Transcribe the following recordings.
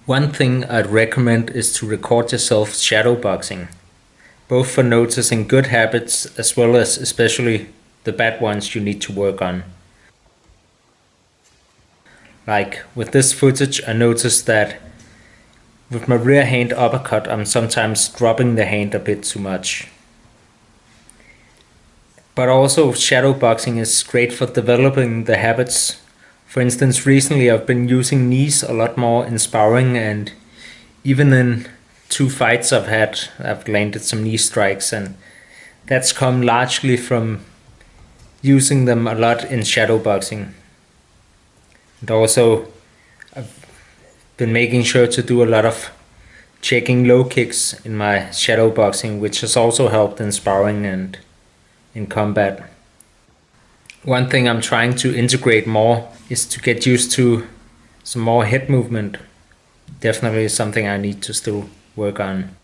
One thing I'd recommend is to record yourself shadowboxing, both for noticing good habits as well as especially the bad ones you need to work on. Like with this footage, I noticed that with my rear hand uppercut, I'm sometimes dropping the hand a bit too much. But also shadowboxing is great for developing the habits. For instance, recently I've been using knees a lot more in sparring, and even in 2 fights I've landed some knee strikes, and that's come largely from using them a lot in shadowboxing. And also I've been making sure to do a lot of checking low kicks in my shadowboxing, which has also helped in sparring and in combat. One thing I'm trying to integrate more is to get used to some more head movement. Definitely something I need to still work on.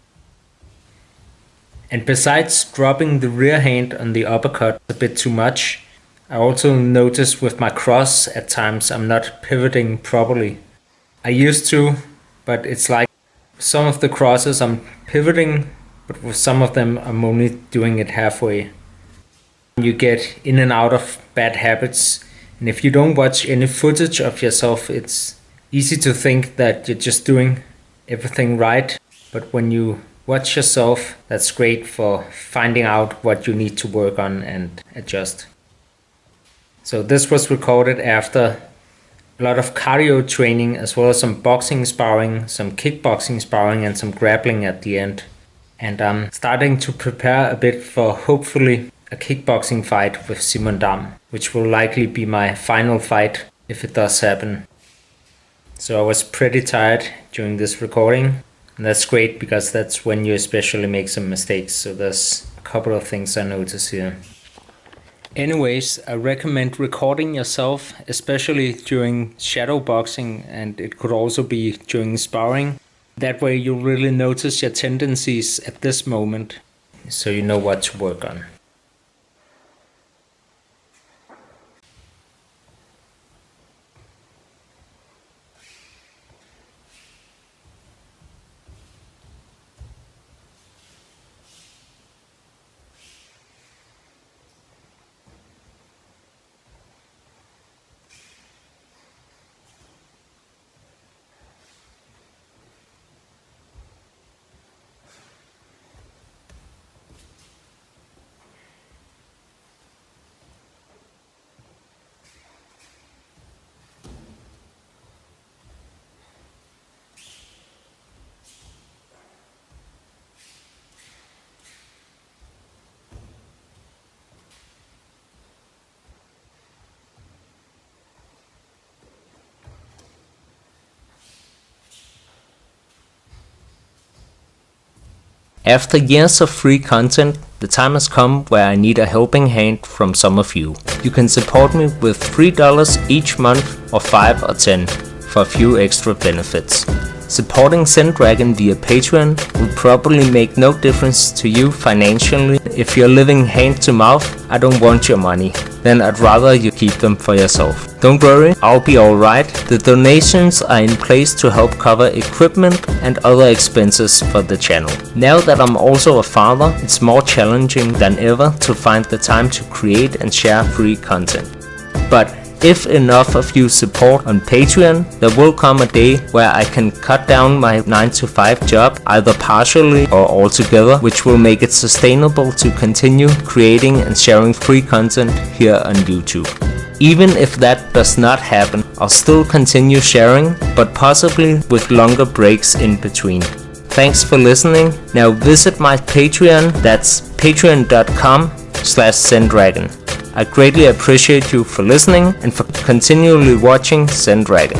And besides dropping the rear hand on the uppercut a bit too much, I also notice with my cross at times I'm not pivoting properly. I used to, but it's like some of the crosses I'm pivoting, but with some of them I'm only doing it halfway. You get in and out of bad habits, and if you don't watch any footage of yourself, it's easy to think that you're just doing everything right. But when you watch yourself, that's great for finding out what you need to work on and adjust. So this was recorded after a lot of cardio training, as well as some boxing sparring, some kickboxing sparring, and some grappling at the end. And I'm starting to prepare a bit for hopefully a kickboxing fight with Simon Dam, which will likely be my final fight if it does happen. So I was pretty tired during this recording, and that's great because that's when you especially make some mistakes. So there's a couple of things I notice here. Anyways, I recommend recording yourself, especially during shadowboxing, and it could also be during sparring. That way you'll really notice your tendencies at this moment, so you know what to work on. After years of free content, the time has come where I need a helping hand from some of you. You can support me with $3 each month or 5 or 10 for a few extra benefits. Supporting Zen-Dragon via Patreon will probably make no difference to you financially. If you're living hand to mouth, I don't want your money, then I'd rather you keep them for yourself. Don't worry, I'll be alright. The donations are in place to help cover equipment and other expenses for the channel. Now that I'm also a father, it's more challenging than ever to find the time to create and share free content. But if enough of you support on Patreon, there will come a day where I can cut down my 9-to-5 job, either partially or altogether, which will make it sustainable to continue creating and sharing free content here on YouTube. Even if that does not happen, I'll still continue sharing, but possibly with longer breaks in between. Thanks for listening. Now visit my Patreon, that's patreon.com/Zen-Dragon. I greatly appreciate you for listening and for continually watching Zen-Dragon.